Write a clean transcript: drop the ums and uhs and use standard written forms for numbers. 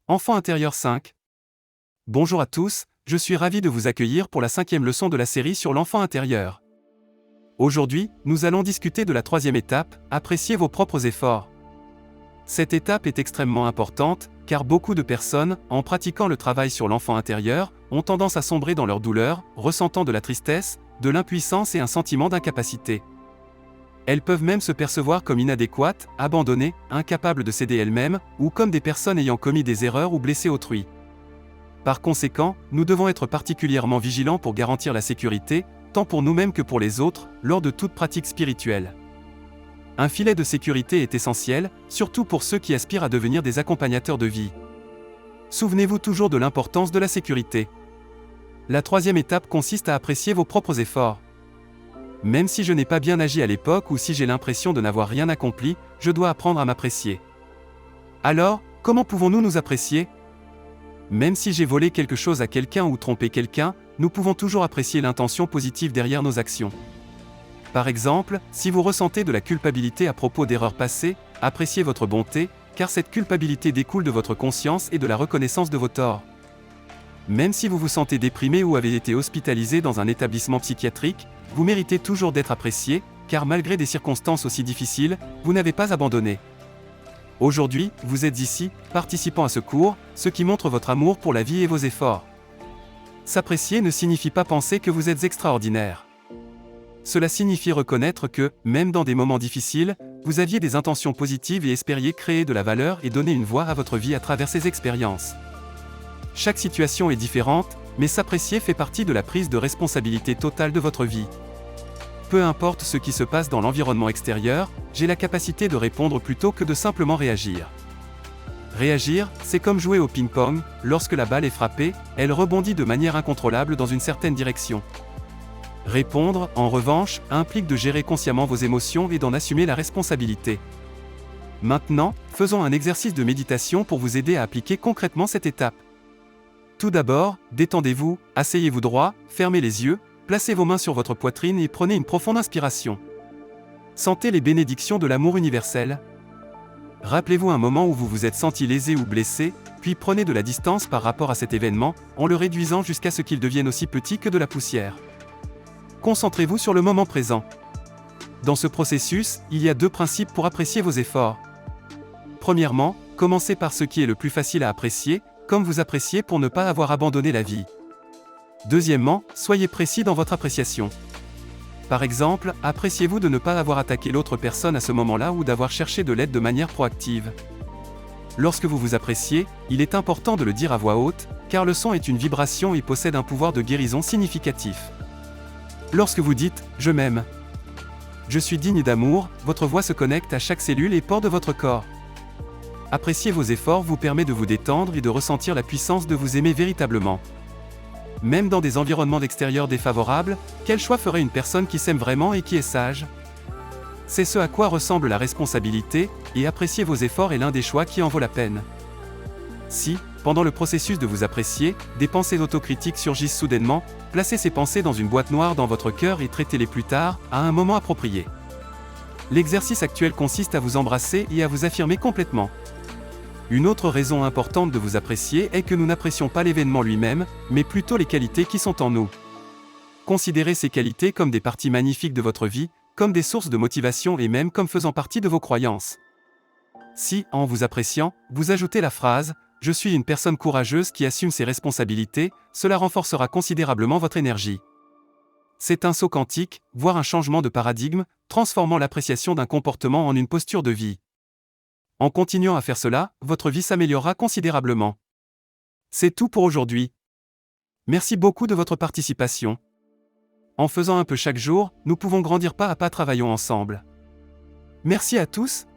Enfant intérieur 5. Bonjour à tous, je suis ravi de vous accueillir pour la 5e leçon de la série sur l'enfant intérieur. Aujourd'hui, nous allons discuter de la 3e étape, apprécier vos propres efforts. Cette étape est extrêmement importante, car beaucoup de personnes, en pratiquant le travail sur l'enfant intérieur, ont tendance à sombrer dans leur douleur, ressentant de la tristesse, de l'impuissance et un sentiment d'incapacité. Elles peuvent même se percevoir comme inadéquates, abandonnées, incapables de s'aider elles-mêmes, ou comme des personnes ayant commis des erreurs ou blessé autrui. Par conséquent, nous devons être particulièrement vigilants pour garantir la sécurité, tant pour nous-mêmes que pour les autres, lors de toute pratique spirituelle. Un filet de sécurité est essentiel, surtout pour ceux qui aspirent à devenir des accompagnateurs de vie. Souvenez-vous toujours de l'importance de la sécurité. La 3e étape consiste à apprécier vos propres efforts. Même si je n'ai pas bien agi à l'époque ou si j'ai l'impression de n'avoir rien accompli, je dois apprendre à m'apprécier. Alors, comment pouvons-nous nous apprécier ? Même si j'ai volé quelque chose à quelqu'un ou trompé quelqu'un, nous pouvons toujours apprécier l'intention positive derrière nos actions. Par exemple, si vous ressentez de la culpabilité à propos d'erreurs passées, appréciez votre bonté, car cette culpabilité découle de votre conscience et de la reconnaissance de vos torts. Même si vous vous sentez déprimé ou avez été hospitalisé dans un établissement psychiatrique, vous méritez toujours d'être apprécié, car malgré des circonstances aussi difficiles, vous n'avez pas abandonné. Aujourd'hui, vous êtes ici, participant à ce cours, ce qui montre votre amour pour la vie et vos efforts. S'apprécier ne signifie pas penser que vous êtes extraordinaire. Cela signifie reconnaître que, même dans des moments difficiles, vous aviez des intentions positives et espériez créer de la valeur et donner une voix à votre vie à travers ces expériences. Chaque situation est différente, mais s'apprécier fait partie de la prise de responsabilité totale de votre vie. Peu importe ce qui se passe dans l'environnement extérieur, j'ai la capacité de répondre plutôt que de simplement réagir. Réagir, c'est comme jouer au ping-pong, lorsque la balle est frappée, elle rebondit de manière incontrôlable dans une certaine direction. Répondre, en revanche, implique de gérer consciemment vos émotions et d'en assumer la responsabilité. Maintenant, faisons un exercice de méditation pour vous aider à appliquer concrètement cette étape. Tout d'abord, détendez-vous, asseyez-vous droit, fermez les yeux, placez vos mains sur votre poitrine et prenez une profonde inspiration. Sentez les bénédictions de l'amour universel. Rappelez-vous un moment où vous vous êtes senti lésé ou blessé, puis prenez de la distance par rapport à cet événement, en le réduisant jusqu'à ce qu'il devienne aussi petit que de la poussière. Concentrez-vous sur le moment présent. Dans ce processus, il y a 2 principes pour apprécier vos efforts. Premièrement, commencez par ce qui est le plus facile à apprécier, comme vous appréciez pour ne pas avoir abandonné la vie. Deuxièmement, soyez précis dans votre appréciation. Par exemple, appréciez-vous de ne pas avoir attaqué l'autre personne à ce moment-là ou d'avoir cherché de l'aide de manière proactive. Lorsque vous vous appréciez, il est important de le dire à voix haute, car le son est une vibration et possède un pouvoir de guérison significatif. Lorsque vous dites « je m'aime », je suis digne d'amour, votre voix se connecte à chaque cellule et pore de votre corps. Apprécier vos efforts vous permet de vous détendre et de ressentir la puissance de vous aimer véritablement. Même dans des environnements extérieurs défavorables, quel choix ferait une personne qui s'aime vraiment et qui est sage ? C'est ce à quoi ressemble la responsabilité, et apprécier vos efforts est l'un des choix qui en vaut la peine. Si, pendant le processus de vous apprécier, des pensées autocritiques surgissent soudainement, placez ces pensées dans une boîte noire dans votre cœur et traitez-les plus tard, à un moment approprié. L'exercice actuel consiste à vous embrasser et à vous affirmer complètement. Une autre raison importante de vous apprécier est que nous n'apprécions pas l'événement lui-même, mais plutôt les qualités qui sont en nous. Considérez ces qualités comme des parties magnifiques de votre vie, comme des sources de motivation et même comme faisant partie de vos croyances. Si, en vous appréciant, vous ajoutez la phrase « Je suis une personne courageuse qui assume ses responsabilités », cela renforcera considérablement votre énergie. C'est un saut quantique, voire un changement de paradigme, transformant l'appréciation d'un comportement en une posture de vie. En continuant à faire cela, votre vie s'améliorera considérablement. C'est tout pour aujourd'hui. Merci beaucoup de votre participation. En faisant un peu chaque jour, nous pouvons grandir pas à pas, travaillons ensemble. Merci à tous,